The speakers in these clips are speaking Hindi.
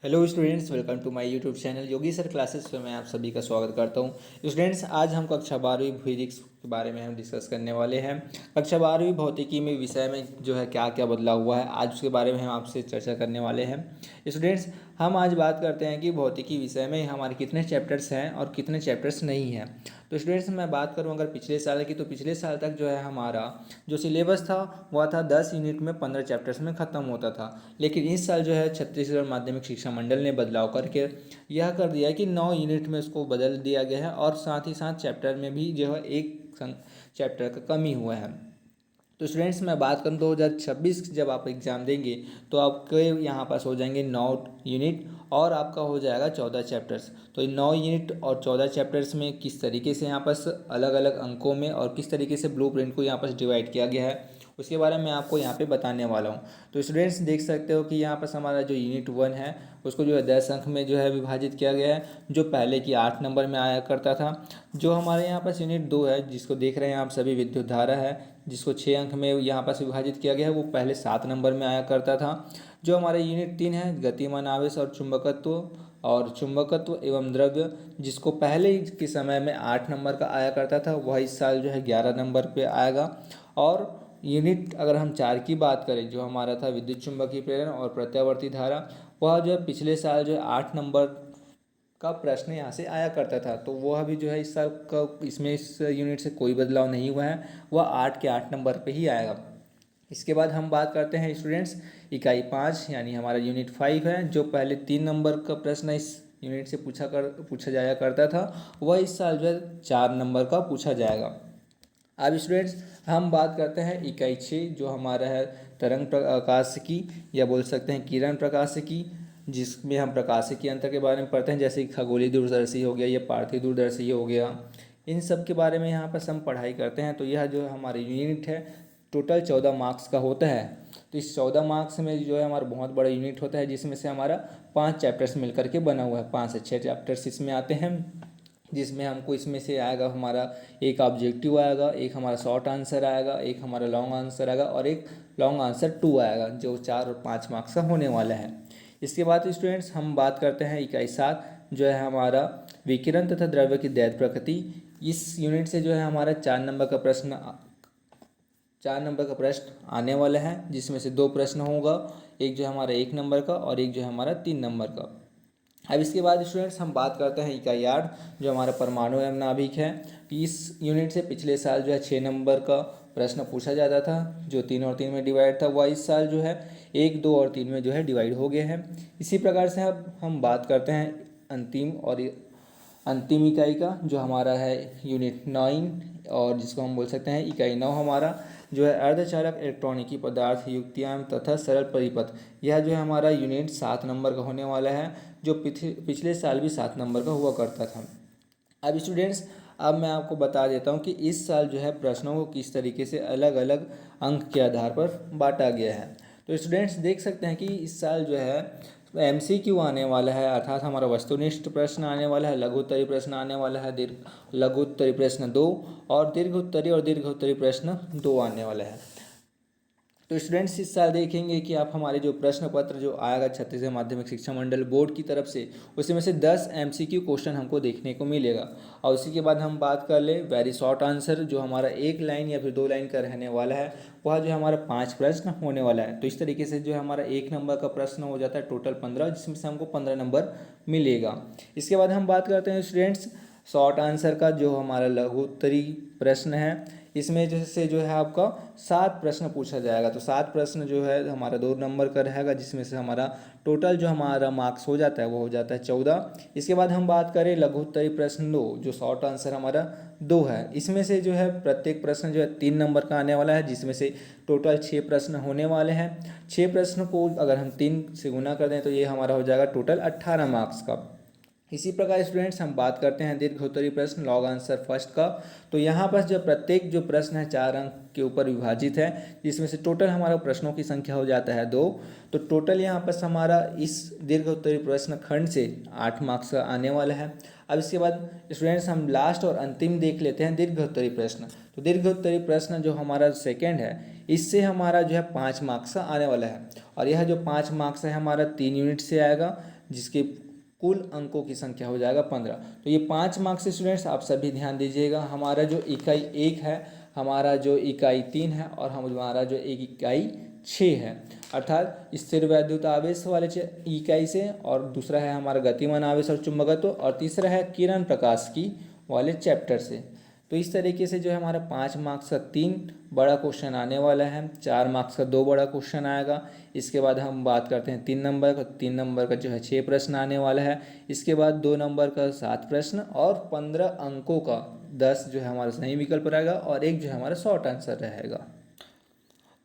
Hello students, welcome to my YouTube channel Yogi sir classes पे मैं आप सभी का स्वागत करता हूं। स्टूडेंट्स, आज हम कक्षा 12वीं फिजिक्स के बारे में हम डिस्कस करने वाले हैं। कक्षा 12वीं भौतिकी में विषय में जो है क्या क्या बदलाव हुआ है, आज उसके बारे में हम आपसे चर्चा करने वाले हैं। स्टूडेंट्स, हम आज बात करते हैं कि भौतिकी विषय में हमारे कितने चैप्टर्स हैं और कितने चैप्टर्स नहीं हैं। तो स्टूडेंट्स, मैं बात करूँ अगर पिछले साल की, तो पिछले साल तक जो है हमारा जो सिलेबस था वह था 10 यूनिट में 15 चैप्टर्स में ख़त्म होता था। लेकिन इस साल जो है छत्तीसगढ़ माध्यमिक शिक्षा मंडल ने बदलाव करके यह कर दिया है कि 9 यूनिट में उसको बदल दिया गया है और साथ ही साथ चैप्टर में भी जो है एक चैप्टर का कमी हुआ है। तो स्टूडेंट्स, मैं बात करूँ 2026 जब आप एग्ज़ाम देंगे तो आपके यहाँ पास हो जाएंगे 9 यूनिट और आपका हो जाएगा 14 चैप्टर्स। तो इन 9 यूनिट और 14 चैप्टर्स में किस तरीके से यहाँ पास अलग अलग अंकों में और किस तरीके से ब्लूप्रिंट को यहाँ पास डिवाइड किया गया है, उसके बारे में आपको यहाँ पे बताने वाला हूँ। तो स्टूडेंट्स, देख सकते हो कि यहाँ पास हमारा जो यूनिट 1 है उसको जो है 10 अंक में जो है विभाजित किया गया है, जो पहले की 8 नंबर में आया करता था। जो हमारे यहाँ पास यूनिट 2 है, जिसको देख रहे हैं आप सभी, विद्युत धारा है, जिसको 6 अंक में यहाँ पास विभाजित किया गया है, वो पहले 7 नंबर में आया करता था। जो हमारे यूनिट 3 है, गतिमान आवेश और चुंबकत्व एवं द्रव्य, जिसको पहले के समय में 8 नंबर का आया करता था, वह इस साल जो है 11 नंबर पे आएगा। और यूनिट अगर हम 4 की बात करें, जो हमारा था विद्युत चुंबकीय प्रेरण और प्रत्यावर्ती धारा, वह जो है पिछले साल जो है 8 नंबर का प्रश्न यहाँ से आया करता था। तो वह भी जो है इस साल का इसमें इस यूनिट से कोई बदलाव नहीं हुआ है, वह 8 के 8 नंबर पे ही आएगा। इसके बाद हम बात करते हैं स्टूडेंट्स इकाई 5 यानी हमारा यूनिट 5 है। जो पहले 3 नंबर का प्रश्न इस यूनिट से पूछा जाया करता था, वह इस साल जो है 4 नंबर का पूछा जाएगा। अब स्टूडेंट्स, हम बात करते हैं इकाई 6, जो हमारा है तरंग प्रकाश की, या बोल सकते हैं किरण प्रकाश की, जिसमें हम प्रकाशिकी अंतर के बारे में पढ़ते हैं, जैसे कि खगोलीय दूरदर्शी हो गया, या पार्थिव दूरदर्शी हो गया। इन सब के बारे में यहाँ पर हम पढ़ाई करते हैं। तो यह जो है हमारी यूनिट है, टोटल 14 मार्क्स का होता है। तो इस 14 मार्क्स में जो है हमारा बहुत बड़ा यूनिट होता है, जिसमें से हमारा 5 चैप्टर्स मिलकर के बना हुआ है। 5 से 6 चैप्टर्स इसमें आते हैं, जिसमें हमको इसमें से आएगा हमारा एक ऑब्जेक्टिव आएगा, एक हमारा शॉर्ट आंसर आएगा, एक हमारा लॉन्ग आंसर आएगा और एक लॉन्ग आंसर 2 आएगा, जो 4 और 5 मार्क्स का होने वाला है। इसके बाद स्टूडेंट्स, हम बात करते हैं इकाई 7, जो है हमारा विकिरण तथा द्रव्य की दैर्ध्य प्रकृति। इस यूनिट से जो है हमारा 4 नंबर का प्रश्न आने वाला है, जिसमें से 2 प्रश्न होगा, एक जो है हमारा 1 नंबर का और एक जो है हमारा 3 नंबर का। अब इसके बाद स्टूडेंट्स, हम बात करते हैं इकाई 8, जो हमारा परमाणु एवं नाभिक है। इस यूनिट से पिछले साल जो है 6 नंबर का प्रश्न पूछा जाता था, जो 3 और 3 में डिवाइड था, वह इस साल जो है 1, 2 और 3 में जो है डिवाइड हो गए हैं। इसी प्रकार से अब हम बात करते हैं अंतिम इकाई का, जो हमारा है यूनिट 9, और जिसको हम बोल सकते हैं इकाई 9 हमारा, जो है अर्धचालक इलेक्ट्रॉनिकी पदार्थ युक्तियाम तथा सरल परिपथ। यह जो है हमारा यूनिट 7 नंबर का होने वाला है, जो पिछले साल भी 7 नंबर का हुआ करता था। अब स्टूडेंट्स, अब मैं आपको बता देता हूँ कि इस साल जो है प्रश्नों को किस तरीके से अलग अलग अंक के आधार पर बांटा गया है। तो स्टूडेंट्स, देख सकते हैं कि इस साल जो है MCQ आने वाला है, अर्थात हमारा वस्तुनिष्ठ प्रश्न आने वाला है, लघु उत्तरीय प्रश्न आने वाला है, लघु उत्तरीय प्रश्न 2 और दीर्घ उत्तरीय प्रश्न 2 आने वाला है। तो स्टूडेंट्स, इस साल देखेंगे कि आप हमारे जो प्रश्न पत्र जो आएगा छत्तीसगढ़ माध्यमिक शिक्षा मंडल बोर्ड की तरफ से, उसमें से 10 MCQ क्वेश्चन हमको देखने को मिलेगा। और उसी के बाद हम बात कर ले वेरी शॉर्ट आंसर, जो हमारा 1 लाइन या फिर 2 लाइन का रहने वाला है, वह जो हमारा 5 प्रश्न होने वाला है। तो इस तरीके से जो हमारा 1 नंबर का प्रश्न हो जाता है टोटल 15, जिसमें से हमको 15 नंबर मिलेगा। इसके बाद हम बात करते हैं स्टूडेंट्स शॉर्ट आंसर का, जो हमारा लघु उत्तरीय प्रश्न है। इसमें जैसे जो है आपका 7 प्रश्न पूछा जाएगा। तो 7 प्रश्न जो है हमारा 2 नंबर का रहेगा, जिसमें से हमारा टोटल जो हमारा मार्क्स हो जाता है वो हो जाता है 14। इसके बाद हम बात करें लघु उत्तरीय प्रश्न 2, जो शॉर्ट आंसर हमारा 2 है। इसमें से जो है प्रत्येक प्रश्न जो है 3 नंबर का आने वाला है, जिसमें से टोटल 6 प्रश्न होने वाले हैं। 6 प्रश्न को अगर हम 3 से गुना कर दें तो ये हमारा हो जाएगा टोटल 18 मार्क्स का। इसी प्रकार स्टूडेंट्स, हम बात करते हैं दीर्घ उत्तरीय प्रश्न लॉग आंसर फर्स्ट का। तो यहाँ पर जो प्रत्येक जो प्रश्न है 4 अंक के ऊपर विभाजित है, जिसमें से टोटल हमारा प्रश्नों की संख्या हो जाता है 2। तो टोटल यहाँ पर हमारा इस दीर्घ उत्तरीय प्रश्न खंड से 8 मार्क्स का आने वाला है। अब इसके बाद स्टूडेंट्स, हम लास्ट और अंतिम देख लेते हैं दीर्घ उत्तरीय प्रश्न। तो दीर्घ उत्तरीय प्रश्न जो हमारा सेकेंड है, इससे हमारा जो है 5 मार्क्स का आने वाला है। और यह जो 5 मार्क्स है हमारा 3 यूनिट से आएगा, जिसके कुल अंकों की संख्या हो जाएगा 15। तो ये 5 मार्क्स से स्टूडेंट्स आप सभी ध्यान दीजिएगा। हमारा जो इकाई 1 है, हमारा जो इकाई 3 है और हमारा जो एक इकाई 6 है, अर्थात स्थिर वैद्युत आवेश वाले इकाई से, और दूसरा है हमारा गतिमान आवेश और चुंबकत्व, और तीसरा है किरण प्रकाश की वाले चैप्टर से। तो इस तरीके से जो है हमारा 5 मार्क्स का 3 बड़ा क्वेश्चन आने वाला है, 4 मार्क्स का 2 बड़ा क्वेश्चन आएगा। इसके बाद हम बात करते हैं 3 नंबर का। 3 नंबर का जो है 6 प्रश्न आने वाला है। इसके बाद 2 नंबर का 7 प्रश्न और 15 अंकों का 10 जो है हमारा सही विकल्प रहेगा और एक जो है हमारा शॉर्ट आंसर रहेगा।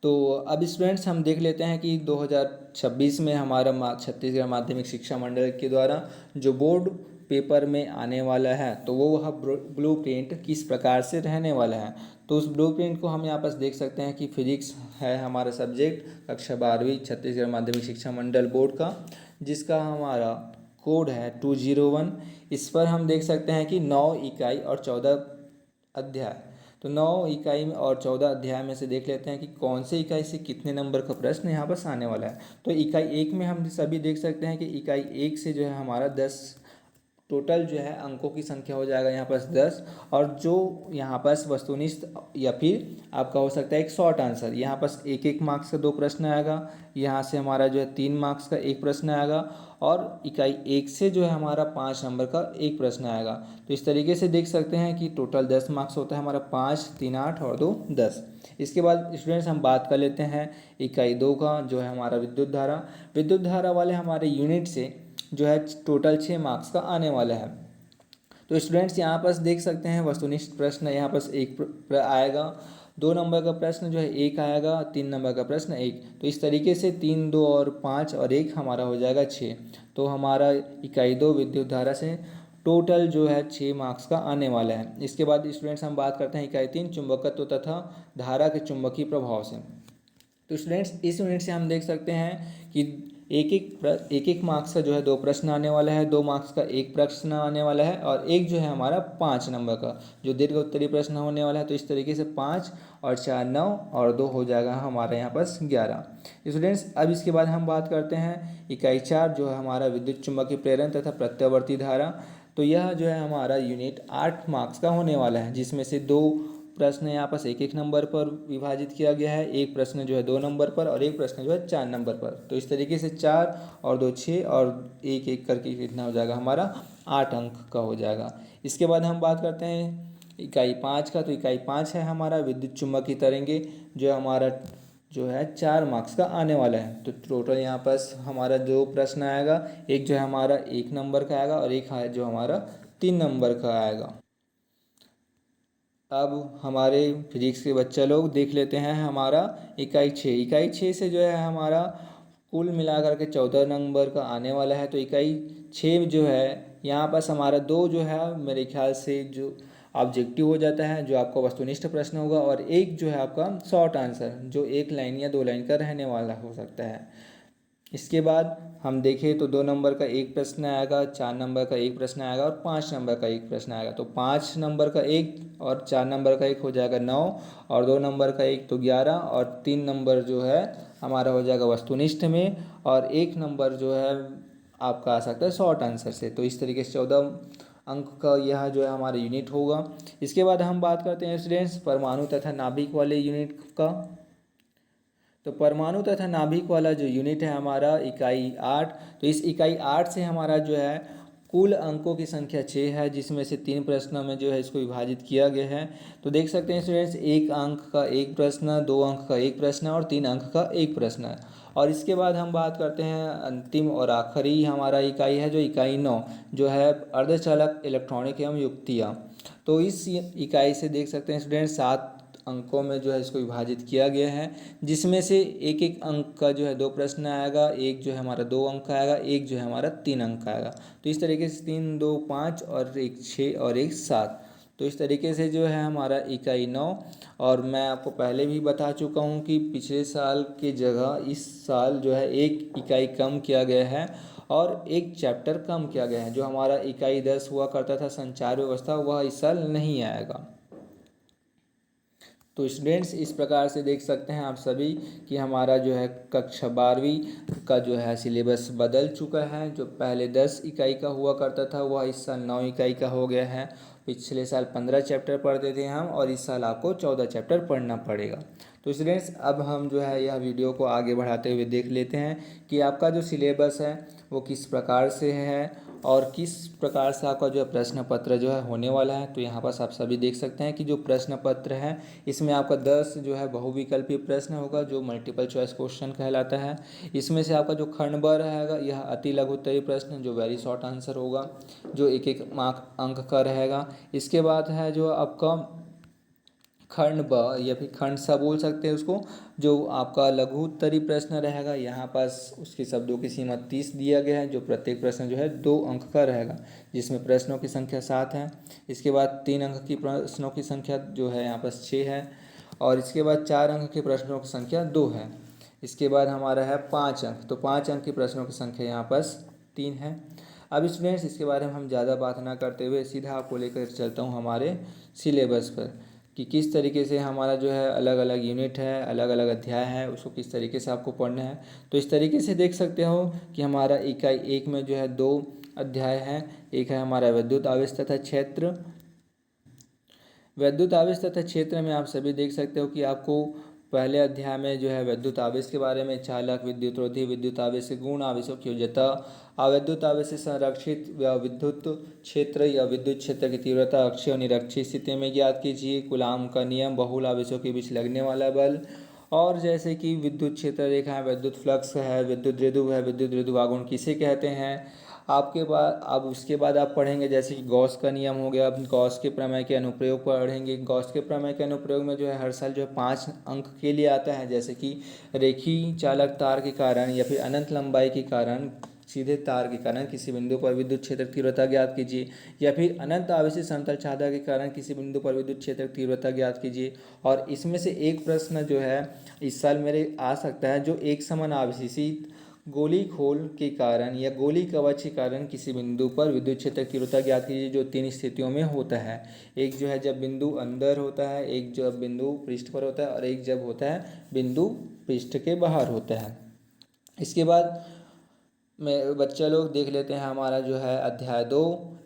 तो अब स्टूडेंट्स हम देख लेते हैं कि 2026 में हमारा छत्तीसगढ़ माध्यमिक शिक्षा मंडल के द्वारा जो बोर्ड पेपर में आने वाला है, तो वो वह ब्लू प्रिंट किस प्रकार से रहने वाला है। तो उस ब्लू प्रिंट को हम यहाँ पर देख सकते हैं कि फिजिक्स है हमारा सब्जेक्ट, कक्षा 12वीं छत्तीसगढ़ माध्यमिक शिक्षा मंडल बोर्ड का, जिसका हमारा कोड है 201। इस पर हम देख सकते हैं कि 9 इकाई और 14 अध्याय। तो 9 इकाई में और 14 अध्याय में से देख लेते हैं कि कौन से इकाई से कितने नंबर का प्रश्न यहाँ पर आने वाला है। तो इकाई 1 में हम सभी देख सकते हैं कि इकाई 1 से जो है हमारा 10 टोटल जो है अंकों की संख्या हो जाएगा यहाँ पर 10, और जो यहाँ पर वस्तुनिष्ठ या फिर आपका हो सकता है एक शॉर्ट आंसर, यहाँ पर एक एक मार्क्स का 2 प्रश्न आएगा। यहाँ से हमारा जो है 3 मार्क्स का 1 प्रश्न आएगा, और इकाई 1 से जो है हमारा 5 नंबर का 1 प्रश्न आएगा। तो इस तरीके से देख सकते हैं कि टोटल 10 मार्क्स होता है हमारा, 5 3 8 और 2 10। इसके बाद स्टूडेंट्स हम बात कर लेते हैं इकाई 2 का, जो है हमारा विद्युत धारा। विद्युत धारा वाले हमारे यूनिट से जो है टोटल 6 मार्क्स का आने वाला है। तो स्टूडेंट्स यहाँ पर देख सकते हैं वस्तुनिष्ठ प्रश्न यहाँ पर एक आएगा, 2 नंबर का प्रश्न जो है 1 आएगा, 3 नंबर का प्रश्न 1। तो इस तरीके से 3 2 और 5 और 1 हमारा हो जाएगा 6। तो हमारा इकाई 2 विद्युत धारा से टोटल जो है 6 मार्क्स का आने वाला है। इसके बाद स्टूडेंट्स हम बात करते हैं इकाई 3 चुंबकत्व तथा धारा के चुंबकीय प्रभाव से। तो स्टूडेंट्स इस यूनिट से हम देख सकते हैं कि एक एक मार्क्स का जो है 2 प्रश्न आने वाला है, 2 मार्क्स का 1 प्रश्न आने वाला है, और एक जो है हमारा 5 नंबर का जो दीर्घ उत्तरीय प्रश्न होने वाला है। तो इस तरीके से 5 और 4 9 और 2 हो जाएगा हमारे यहाँ पास 11। स्टूडेंट्स अब इसके बाद हम बात करते हैं इकाई 4 जो है हमारा विद्युत चुम्बकीय प्रेरण तथा प्रत्यावर्ती धारा। तो यह जो है हमारा यूनिट 8 मार्क्स का होने वाला है, जिसमें से 2 प्रश्न यहाँ पर एक एक नंबर पर विभाजित किया गया है, एक प्रश्न जो है 2 नंबर पर और एक प्रश्न जो है 4 नंबर पर। तो इस तरीके से 4 और 2 6 और एक एक करके कितना हो जाएगा हमारा 8 अंक का हो जाएगा। इसके बाद हम बात करते हैं इकाई 5 का। तो इकाई 5 है हमारा विद्युत चुम्बकीय तरंगे, जो हमारा जो है 4 मार्क्स का आने वाला है। तो टोटल यहाँ पर हमारा 2 प्रश्न आएगा, एक जो है हमारा 1 नंबर का आएगा और एक है जो हमारा 3 नंबर का आएगा। अब हमारे फिजिक्स के बच्चे लोग देख लेते हैं हमारा इकाई 6। इकाई 6 से जो है हमारा कुल मिलाकर के 14 नंबर का आने वाला है। तो इकाई 6 जो है यहाँ पास हमारा 2 जो है मेरे ख्याल से जो ऑब्जेक्टिव हो जाता है, जो आपका वस्तुनिष्ठ प्रश्न होगा, और एक जो है आपका शॉर्ट आंसर जो 1 लाइन या 2 लाइन का रहने वाला हो सकता है। इसके बाद हम देखें तो 2 नंबर का 1 प्रश्न आएगा, 4 नंबर का 1 प्रश्न आएगा और 5 नंबर का 1 प्रश्न आएगा। तो 5 नंबर का 1 और 4 नंबर का 1 हो जाएगा 9, और 2 नंबर का 1 तो 11, और 3 नंबर जो है हमारा हो जाएगा वस्तुनिष्ठ में, और 1 नंबर जो है आपका आ सकता है शॉर्ट आंसर से। तो इस तरीके से 14 अंक का यह जो है हमारा यूनिट होगा। इसके बाद हम बात करते हैं स्टूडेंट्स परमाणु तथा नाभिक वाले यूनिट का। तो परमाणु तथा नाभिक वाला जो यूनिट है हमारा इकाई 8। तो इस इकाई 8 से हमारा जो है कुल अंकों की संख्या 6 है, जिसमें से 3 प्रश्नों में जो है इसको विभाजित किया गया है। तो देख सकते हैं स्टूडेंट्स 1 अंक का 1 प्रश्न, 2 अंक का 1 प्रश्न और 3 अंक का 1 प्रश्न है। और इसके बाद हम बात करते हैं अंतिम और आखिरी हमारा इकाई है जो इकाई 9, जो है अर्धचालक इलेक्ट्रॉनिक एवं युक्तियाँ। तो इस इकाई से देख सकते हैं स्टूडेंट 7 अंकों में जो है इसको विभाजित किया गया है, जिसमें से एक एक अंक का जो है 2 प्रश्न आएगा, एक जो है हमारा 2 अंक का आएगा, एक जो है हमारा 3 अंक का आएगा। तो इस तरीके से 3 2 5 और एक 6 और एक 7। तो इस तरीके से जो है हमारा इकाई 9। और मैं आपको पहले भी बता चुका हूँ कि पिछले साल की जगह इस साल जो है एक इकाई कम किया गया है और एक चैप्टर कम किया गया है। जो हमारा इकाई 10 हुआ करता था संचार व्यवस्था, वह इस साल नहीं आएगा। तो स्टूडेंट्स इस प्रकार से देख सकते हैं आप सभी कि हमारा जो है कक्षा 12वीं का जो है सिलेबस बदल चुका है। जो पहले 10 इकाई का हुआ करता था वह इस साल 9 इकाई का हो गया है। पिछले साल 15 चैप्टर पढ़ते थे हम और इस साल आपको 14 चैप्टर पढ़ना पड़ेगा। तो स्टूडेंट्स अब हम जो है यह वीडियो को आगे बढ़ाते हुए देख लेते हैं कि आपका जो सिलेबस है वो किस प्रकार से है और किस प्रकार से आपका जो है प्रश्न पत्र जो है होने वाला है। तो यहाँ पर आप सभी देख सकते हैं कि जो प्रश्न पत्र है इसमें आपका 10 जो है बहुविकल्पीय प्रश्न होगा जो मल्टीपल चॉइस क्वेश्चन कहलाता है। इसमें से आपका जो खंड ब रहेगा यह अति लघु उत्तरीय प्रश्न जो वेरी शॉर्ट आंसर होगा जो एक एक मार्क अंक का रहेगा। इसके बाद है जो आपका खंड ब या फिर खंड सा बोल सकते हैं उसको, जो आपका लघु उत्तरीय प्रश्न रहेगा। यहाँ पास उसके शब्दों की सीमा 30 दिया गया है जो प्रत्येक प्रश्न जो है 2 अंक का रहेगा जिसमें प्रश्नों की संख्या 7 है। इसके बाद 3 अंक की प्रश्नों की संख्या जो है यहाँ पास 6 है और इसके बाद 4 अंक के प्रश्नों की संख्या 2 है। इसके बाद हमारा है 5 अंक, तो 5 अंक की प्रश्नों की संख्या यहाँ पास 3 है। अब स्टूडेंट्स इसके बारे में हम ज़्यादा बात ना करते हुए सीधा आपको लेकर चलता हूँ हमारे सिलेबस पर कि किस तरीके से हमारा जो है अलग अलग यूनिट है, अलग अलग अध्याय है, उसको किस तरीके से आपको पढ़ना है। तो इस तरीके से देख सकते हो कि हमारा इकाई 1 में जो है 2 अध्याय हैं। एक है हमारा विद्युत आवेश तथा क्षेत्र। विद्युत आवेश तथा क्षेत्र में आप सभी देख सकते हो कि आपको पहले अध्याय में जो है विद्युत आवेश के बारे में चालक, विद्युत रोधी, विद्युत आवेश के गुण, आवेशों की योज्यता, अविद्युत आवेश से संरक्षित या विद्युत क्षेत्र या विद्युत क्षेत्र की तीव्रता अक्षीय और निरक्षीय स्थिति में ज्ञात कीजिए, कूलाम का नियम, बहुल आवेशों के बीच लगने वाला बल, और जैसे कि विद्युत क्षेत्र रेखा है, विद्युत फ्लक्स है, विद्युत द्विध्रुव है, विद्युत द्विध्रुव आघूर्ण किसे कहते हैं। आपके बाद अब उसके बाद आप पढ़ेंगे जैसे कि गॉस का नियम हो गया। गॉस के प्रमेय के अनुप्रयोग पढ़ेंगे। गॉस के प्रमेय के अनुप्रयोग में जो है हर साल जो है 5 अंक के लिए आता है, जैसे कि रेखीय चालक तार के कारण या फिर अनंत लंबाई के कारण, सीधे तार के कारण किसी बिंदु पर विद्युत क्षेत्र तीव्रता ज्ञात कीजिए, या फिर अनंत आवेशित समतल छाया के कारण किसी बिंदु पर विद्युत क्षेत्र तीव्रता ज्ञात कीजिए। और इसमें से एक प्रश्न जो है इस साल मेरे आ सकता है, जो एक समान आवेशित गोली खोल के कारण या गोली कवच के कारण किसी बिंदु पर विद्युत क्षेत्र की तीव्रता ज्ञात कीजिए, जो 3 स्थितियों में होता है। एक जो है जब बिंदु अंदर होता है, एक जब बिंदु पृष्ठ पर होता है और एक जब होता है बिंदु पृष्ठ के बाहर होता है। इसके बाद में बच्चा लोग देख लेते हैं हमारा जो है अध्याय 2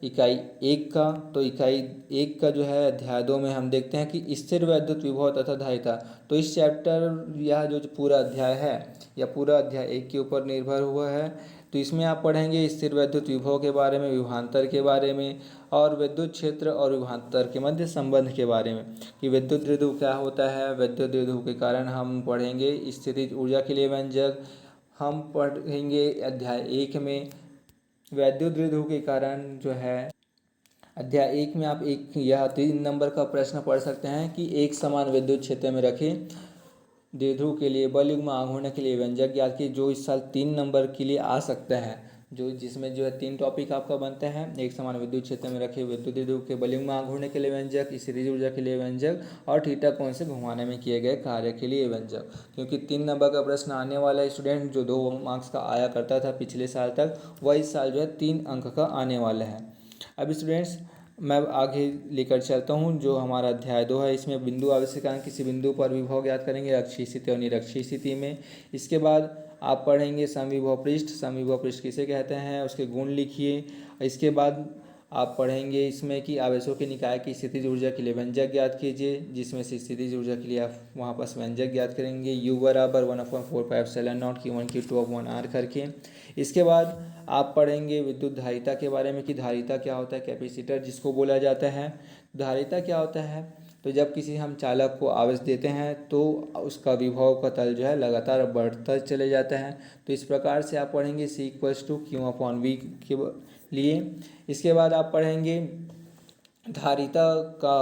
इकाई 1 का। तो इकाई 1 का जो है अध्याय 2 में हम देखते हैं कि स्थिर वैद्युत विभव तथा धारिता। तो इस चैप्टर यह जो पूरा अध्याय है या पूरा अध्याय 1 के ऊपर निर्भर हुआ है। तो इसमें आप पढ़ेंगे स्थिर वैद्युत विभव के बारे में, विभवांतर के बारे में और विद्युत क्षेत्र और विभवांतर के मध्य संबंध के बारे में कि विद्युत द्विध्रुव क्या होता है। विद्युत द्विध्रुव के कारण हम पढ़ेंगे स्थितिज ऊर्जा के लिए व्यंजक। हम पढ़ेंगे अध्याय 1 में वैद्युत द्विध्रुव के कारण जो है अध्याय 1 में आप एक यह 3 नंबर का प्रश्न पढ़ सकते हैं कि एक समान विद्युत क्षेत्र में रखे द्विध्रुव के लिए बल युग्म आघूर्ण के लिए व्यंजक ज्ञात कीजिए, जो इस साल 3 नंबर के लिए आ सकता है, जो जिसमें जो है 3 टॉपिक आपका बनते हैं। एक समान विद्युत क्षेत्र में रखे विद्युत द्विध्रुव के बल युग्म आघूर्ण के लिए व्यंजक, स्थितिज ऊर्जा के लिए व्यंजक और थीटा कोण से घुमाने में किए गए कार्य के लिए व्यंजक। क्योंकि 3 नंबर का प्रश्न आने वाला है स्टूडेंट, जो 2 मार्क्स का आया करता था पिछले साल तक, वह इस साल जो है 3 अंक का आने वाला है। अब स्टूडेंट्स मैं आगे लेकर चलता हूँ जो हमारा अध्याय 2 है। इसमें बिंदु आवेश के कारण किसी बिंदु पर विभव ज्ञात करेंगे अक्षीय स्थिति और निरक्षीय स्थिति में। इसके बाद आप पढ़ेंगे समविभव पृष्ठ। समविभव पृष्ठ किसे कहते हैं, उसके गुण लिखिए। इसके बाद आप पढ़ेंगे इसमें कि आवेशों के निकाय की स्थितिज ऊर्जा के लिए व्यंजक ज्ञात कीजिए, जिसमें से स्थितिज ऊर्जा के लिए आप वहाँ पास व्यंजक ज्ञात करेंगे U बराबर 1/4πε0 Q1 Q2 R करके। इसके बाद आप पढ़ेंगे विद्युत धारिता के बारे में कि धारिता क्या होता है, कैपेसिटर जिसको बोला जाता है। धारिता क्या होता है, तो जब किसी हम चालक को आवेश देते हैं तो उसका विभव का तल जो है लगातार बढ़ता चले जाता है। तो इस प्रकार से आप पढ़ेंगे C=Q/V के लिए। इसके बाद आप पढ़ेंगे धारिता का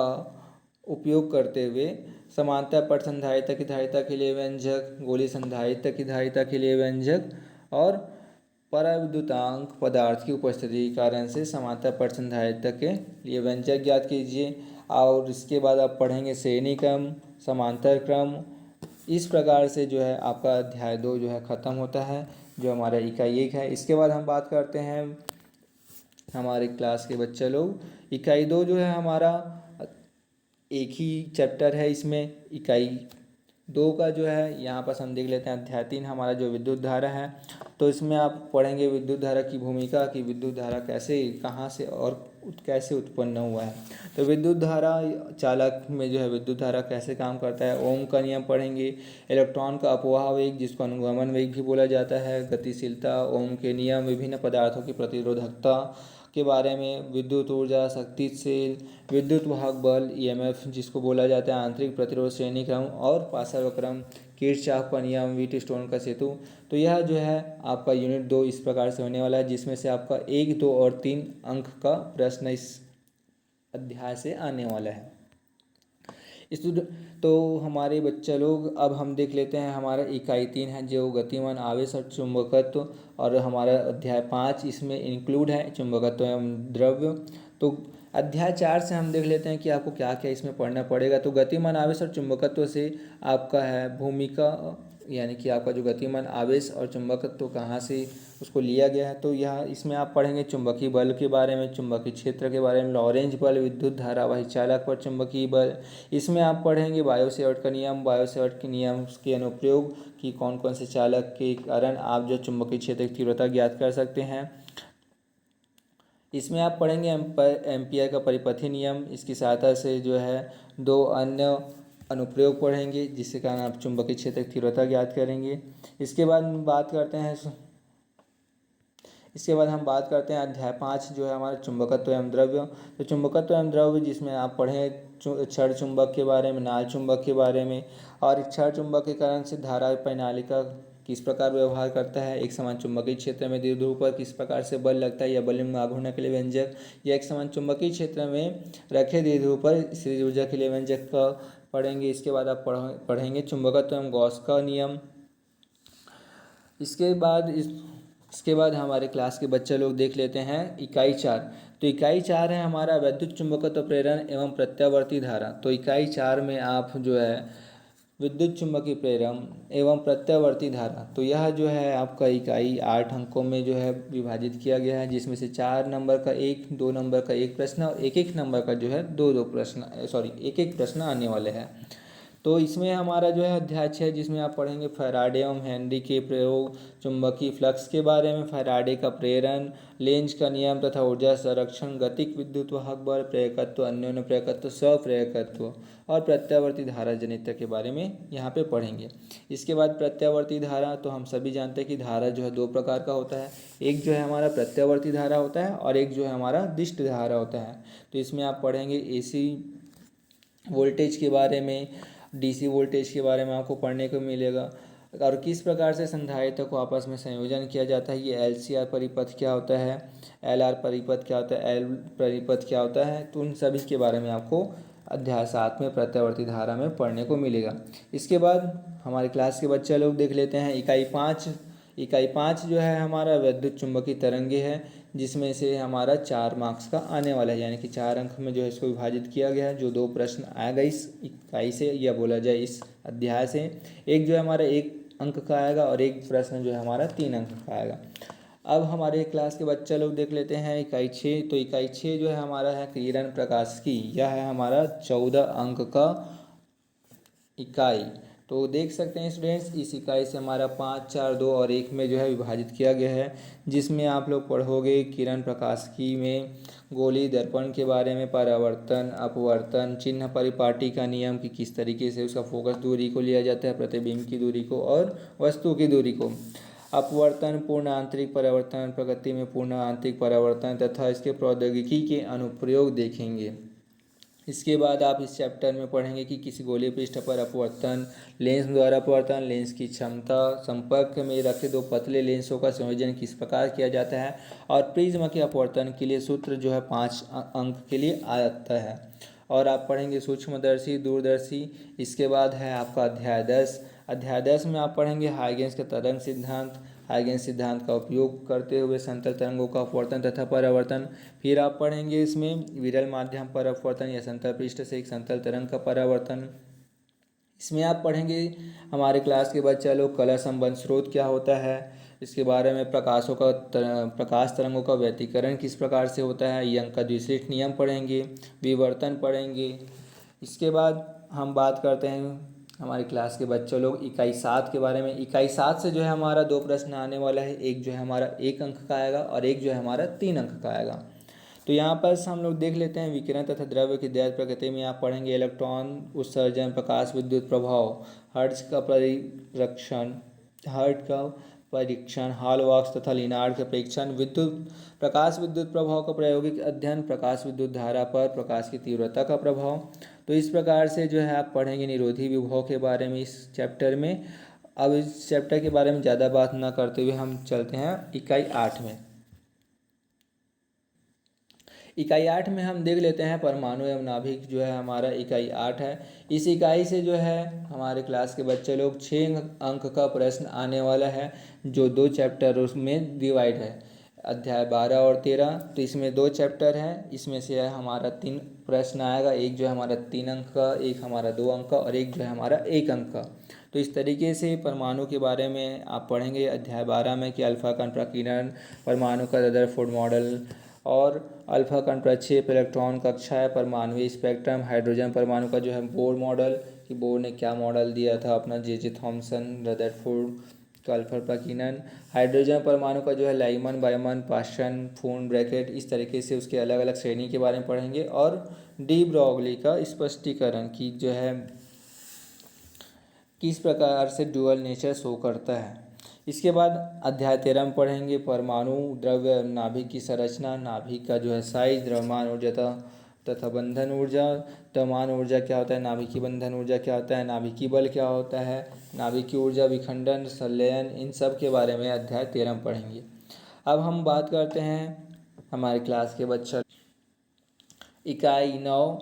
उपयोग करते हुए समांतर पट संधारिता की धारिता के लिए व्यंजक, गोली संधारिता की धारिता के लिए व्यंजक और पराविद्युतांक पदार्थ की उपस्थिति के कारण से समांतर पट संधारिता के लिए व्यंजक ज्ञात कीजिए। और इसके बाद आप पढ़ेंगे श्रेणी क्रम, समांतर क्रम। इस प्रकार से जो है आपका अध्याय 2 जो है ख़त्म होता है, जो हमारा इकाई 1 है। इसके बाद हम बात करते हैं हमारे क्लास के बच्चे लोग, इकाई 2 जो है हमारा एक ही चैप्टर है इसमें। इकाई 2 का जो है यहाँ पर हम देख लेते हैं अध्याय 3 हमारा जो विद्युत धारा है। तो इसमें आप पढ़ेंगे विद्युत धारा की भूमिका, कि विद्युत धारा कैसे, कहाँ से और कैसे उत्पन्न हुआ है। तो विद्युत धारा चालक में जो है विद्युत धारा कैसे काम करता है, ओम का नियम पढ़ेंगे। इलेक्ट्रॉन का अपवाह वेग जिसको अनुगमन वेग भी बोला जाता है, गतिशीलता, ओम के नियम, विभिन्न पदार्थों की प्रतिरोधकता के बारे में, विद्युत ऊर्जा, शक्तिशील विद्युत वाहक बल ईएमएफ जिसको बोला जाता है, आंतरिक प्रतिरोध श्रेणी क्रम और पासर क्रम, किरचॉफ का नियम, व्हीटस्टोन का सेतु। तो यह जो है आपका यूनिट 2 इस प्रकार से होने वाला है, जिसमें से आपका 1, 2 और 3 अंक का प्रश्न इस अध्याय से आने वाला है। तो हमारे बच्चे लोग, अब हम देख लेते हैं हमारा इकाई 3 है जो गतिमान आवेश और चुंबकत्व, और हमारा अध्याय 5 इसमें इंक्लूड है, चुंबकत्व एवं द्रव्य। तो अध्याय 4 से हम देख लेते हैं कि आपको क्या क्या इसमें पढ़ना पड़ेगा। तो गतिमान आवेश और चुंबकत्व से आपका है भूमिका, यानी कि आपका जो गतिमान आवेश और चुंबकत्व कहाँ से उसको लिया गया है। तो यह इसमें आप पढ़ेंगे चुंबकीय बल के बारे में, चुंबकीय क्षेत्र के बारे में, लॉरेंज बल, विद्युत धारावाही चालक पर चुंबकीय बल। इसमें आप पढ़ेंगे बायो सेवर्ट का नियम, बायो सेवर्ट के नियम के अनुप्रयोग कि कौन कौन से चालक के कारण आप जो चुंबकीय क्षेत्र की तीव्रता ज्ञात कर सकते हैं। इसमें आप पढ़ेंगे एम्पियर का परिपथी नियम, इसकी सहायता से जो है 2 अन्य अनुप्रयोग पढ़ेंगे जिसके कारण आप चुंबकीय क्षेत्र की तीव्रता ज्ञात करेंगे। इसके बाद हम बात करते हैं अध्याय 5 जो है हमारा चुंबकत्व एवं द्रव्य। तो चुंबकत्व एवं द्रव्य जिसमें आप पढ़ें क्षण चुंबक के बारे में, नाल चुंबक के बारे में, और क्षण चुंबक के कारण से धारा प्रणालिका किस प्रकार व्यवहार करता है, एक समान चुंबकीय क्षेत्र में द्विध्रुव पर किस प्रकार से बल लगता है या बल में आघूर्ण के लिए व्यंजक, या एक समान चुंबकीय क्षेत्र में रखे द्विध्रुव पर स्थिर ऊर्जा के लिए व्यंजक का पढ़ेंगे। इसके बाद आप पढ़ेंगे चुंबकत्व एवं गॉस का नियम। इसके बाद हमारे क्लास के बच्चे लोग देख लेते हैं इकाई 4। तो इकाई 4 है हमारा वैद्युत चुंबकत्व प्रेरण एवं प्रत्यावर्ती धारा। तो इकाई 4 में आप जो है विद्युत चुंबकीय प्रेरण एवं प्रत्यावर्ती धारा, तो यह जो है आपका इकाई 8 अंकों में जो है विभाजित किया गया है, जिसमें से 4 नंबर का 1, 2 नंबर का 1 प्रश्न और 1-1 नंबर का जो है 2-2 प्रश्न, 1-1 प्रश्न आने वाले हैं। तो इसमें हमारा जो है अध्याय 6 जिसमें आप पढ़ेंगे फैराडे एवं हेनरी के प्रयोग, चुंबकीय फ्लक्स के बारे में, फैराडे का प्रेरण, लेंज का नियम तथा ऊर्जा संरक्षण, गतिक विद्युत वाहक बल, प्रेरकत्व, अन्योन्य प्रेरकत्व, स्वप्रेरकत्व और प्रत्यावर्ती धारा जनित्र के बारे में यहाँ पे पढ़ेंगे। इसके बाद प्रत्यावर्ती धारा, तो हम सभी जानते हैं कि धारा जो है 2 प्रकार का होता है, एक जो है हमारा प्रत्यावर्ती धारा होता है और एक जो है हमारा दिष्ट धारा होता है। तो इसमें आप पढ़ेंगे एसी वोल्टेज के बारे में, डीसी वोल्टेज के बारे में आपको पढ़ने को मिलेगा, और किस प्रकार से संधारित्र को आपस में संयोजन किया जाता है, ये एलसीआर परिपथ क्या होता है, एलआर परिपथ क्या होता है, एल परिपथ क्या होता है। तो उन सभी के बारे में आपको अध्याय 7 में प्रत्यावर्ती धारा में पढ़ने को मिलेगा। इसके बाद हमारे क्लास के बच्चे लोग देख लेते हैं इकाई 5। इकाई 5 जो है हमारा विद्युत चुंबकीय तरंगे है, जिसमें से हमारा 4 मार्क्स का आने वाला है, यानी कि 4 अंक में जो है इसको विभाजित किया गया है। जो 2 प्रश्न आएगा इस इकाई से, या बोला जाए इस अध्याय से, एक जो है हमारा 1 अंक का आएगा और एक प्रश्न जो है हमारा 3 अंक का आएगा। अब हमारे क्लास के बच्चे लोग देख लेते हैं इकाई 6। तो इकाई 6 जो है हमारा है किरण प्रकाश की, यह है हमारा 14 अंक का इकाई। तो देख सकते हैं स्टूडेंट्स, इस इकाई से हमारा 5, 4, 2 और 1 में जो है विभाजित किया गया है, जिसमें आप लोग पढ़ोगे किरण प्रकाशिकी में गोली दर्पण के बारे में, परावर्तन, अपवर्तन, चिन्ह परिपाटी का नियम कि किस तरीके से उसका फोकस दूरी को लिया जाता है, प्रतिबिंब की दूरी को और वस्तु की दूरी को, अपवर्तन, पूर्ण आंतरिक परावर्तन, प्रकृति में पूर्ण आंतरिक परावर्तन तथा इसके प्रौद्योगिकी के अनुप्रयोग देखेंगे। इसके बाद आप इस चैप्टर में पढ़ेंगे कि किसी गोलीय पृष्ठ पर अपवर्तन, लेंस द्वारा अपवर्तन, लेंस की क्षमता, संपर्क में रखे 2 पतले लेंसों का संयोजन किस प्रकार किया जाता है, और प्रिज्म के अपवर्तन के लिए सूत्र जो है 5 अंक के लिए आता है। और आप पढ़ेंगे सूक्ष्मदर्शी, दूरदर्शी। इसके बाद है आपका अध्याय 10। अध्याय 10 में आप पढ़ेंगे हाइगेंस का तरंग सिद्धांत, हाइगेंस सिद्धांत का उपयोग करते हुए समतल तरंगों का अपवर्तन तथा परावर्तन। फिर आप पढ़ेंगे इसमें विरल माध्यम पर अपवर्तन या समतल पृष्ठ से एक समतल तरंग का परावर्तन। इसमें आप पढ़ेंगे हमारे क्लास के बच्चे लोग कला संबंध स्रोत क्या होता है, इसके बारे में प्रकाश तरंगों का व्यतिकरण किस प्रकार से होता है, यंग का द्विसृष्ट नियम पढ़ेंगे, विवर्तन पढ़ेंगे। इसके बाद हम बात करते हैं हमारी क्लास के बच्चों लोग इकाई 7 के बारे में। इकाई 7 से जो है हमारा 2 प्रश्न आने वाला है। एक जो है हमारा 1 अंक का आएगा और एक जो है हमारा 3 अंक का आएगा। तो यहाँ पर हम लोग देख लेते हैं विकिरण तथा द्रव्य की दैर्ध्य प्रकृति में आप पढ़ेंगे इलेक्ट्रॉन उत्सर्जन, प्रकाश विद्युत प्रभाव, हर्ट्ज का परीक्षण, हॉलबॉक्स तथा लिनार्ड का परीक्षण, प्रकाश विद्युत प्रभाव का प्रायोगिक अध्ययन, प्रकाश विद्युत धारा पर प्रकाश की तीव्रता का प्रभाव। तो इस प्रकार से जो है आप पढ़ेंगे निरोधी विभव के बारे में इस चैप्टर में। अब इस चैप्टर के बारे में ज़्यादा बात ना करते हुए हम चलते हैं इकाई 8 में। इकाई 8 में हम देख लेते हैं परमाणु एवं नाभिक जो है हमारा इकाई 8 है। इस इकाई से जो है हमारे क्लास के बच्चे लोग 6 अंक का प्रश्न आने वाला है, जो 2 चैप्टर उसमें डिवाइड है, अध्याय 12 और 13। तो इसमें 2 चैप्टर हैं, इसमें से हमारा 3 प्रश्न आएगा, एक जो है हमारा 3 अंक का, एक हमारा 2 अंक का और एक जो है हमारा 1 अंक का। तो इस तरीके से परमाणु के बारे में आप पढ़ेंगे अध्याय 12 में कि अल्फा कण प्रकीर्णन, परमाणु का रदरफोर्ड मॉडल और अल्फा कण प्रक्षेप, इलेक्ट्रॉन कक्षा, परमाणु स्पेक्ट्रम, हाइड्रोजन परमाणु का जो है बोर मॉडल कि बोर ने क्या मॉडल दिया था अपना, जे थॉमसन, रदरफोर्ड का अल्फा प्रकीर्णन, हाइड्रोजन परमाणु का जो है लाइमन, बायमन, पाशन, फोन ब्रैकेट, इस तरीके से उसके अलग अलग श्रेणी के बारे में पढ़ेंगे। और डी ब्रॉगली का स्पष्टीकरण की जो है किस प्रकार से डुअल नेचर शो करता है। इसके बाद अध्याय 13 में पढ़ेंगे परमाणु, द्रव्य, नाभिक की संरचना, नाभिक का जो है साइज, द्रव्यमान ऊर्जा तथा बंधन ऊर्जा, द्रव्यमान ऊर्जा क्या होता है, नाभिक की बंधन ऊर्जा क्या होता है, नाभिकीय बल क्या होता है, नाभिक की ऊर्जा, विखंडन, संलयन, इन सब के बारे में अध्याय 13 में पढ़ेंगे। अब हम बात करते हैं हमारे क्लास के बच्चा इकाई 9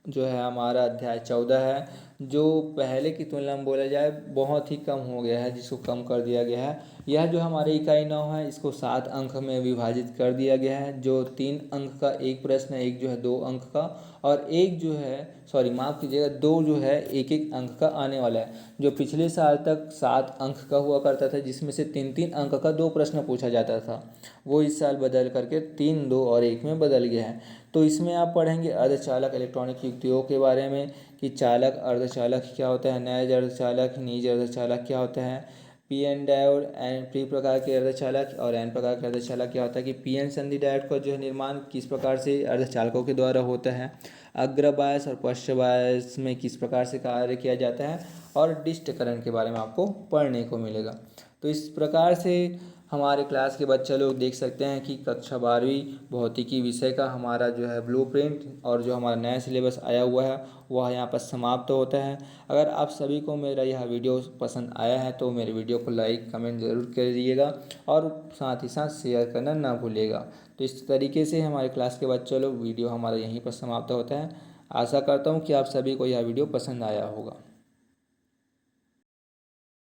जो है हमारा अध्याय 14 है, जो पहले की तुलना में बोला जाए बहुत ही कम हो गया है, जिसको कम कर दिया गया है। यह जो हमारे इकाई 9 है इसको 7 अंक में विभाजित कर दिया गया है, जो 3 अंक का एक प्रश्न है, एक जो है 2 अंक का और एक जो है माफ़ कीजिएगा 2 जो है 1-1 अंक का आने वाला है। जो पिछले साल तक 7 अंक का हुआ करता था, जिसमें से 3-3 अंक का 2 प्रश्न पूछा जाता था, वो इस साल बदल करके 3, 2 और 1 में बदल गया है। तो इसमें आप पढ़ेंगे अर्धचालक इलेक्ट्रॉनिक युक्तियों के बारे में कि चालक, अर्धचालक क्या होता है, नैज अर्धचालक, निज अर्धचालक क्या होता है, P N diode, N P प्रकार के अर्धचालक और एन प्रकार के अर्धचालक क्या होता है, कि पी एन संधि डायोड का जो है निर्माण किस प्रकार से अर्धचालकों के द्वारा होता है, अग्र बायस और पश्च बायस में किस प्रकार से कार्य किया जाता है, और डिस्ट करंट के बारे में आपको पढ़ने को मिलेगा। तो इस प्रकार से हमारे क्लास के बच्चे लोग देख सकते हैं कि कक्षा 12वीं भौतिकी विषय का हमारा जो है ब्लूप्रिंट और जो हमारा नया सिलेबस आया हुआ है वह यहाँ पर समाप्त होता है। अगर आप सभी को मेरा यह वीडियो पसंद आया है तो मेरे वीडियो को लाइक कमेंट ज़रूर करिएगा और साथ ही साथ शेयर करना ना भूलिएगा। तो इस तरीके से हमारे क्लास के बच्चे लोग वीडियो हमारा यहीं पर समाप्त होता है। आशा करता हूँ कि आप सभी को यह वीडियो पसंद आया होगा।